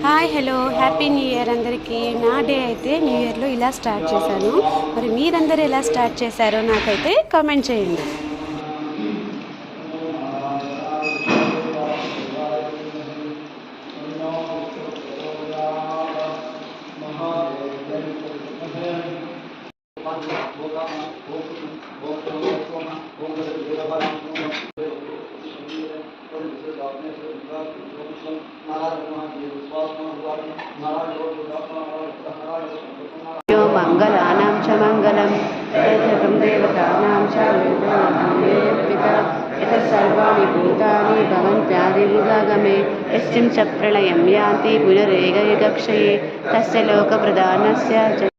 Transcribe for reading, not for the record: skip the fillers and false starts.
Hi hello happy new year అందరికీ. నా day అయితే న్యూ ఇయర్లో ఇలా స్టార్ట్ చేశాను. మరి మీరందరూ ఎలా స్టార్ట్ చేశారో నాకైతే కామెంట్ చేయండి. మంగళానాం చ మంగళం యథకం దేవతానాం చ పిత యత సర్వాణి భూతాని భవంత్యాదిర్ముదాగమే యస్మిన్ చ ప్రళయం యాంతి పునరేకయుగక్షయే తస్య లోకప్రదానస్య చ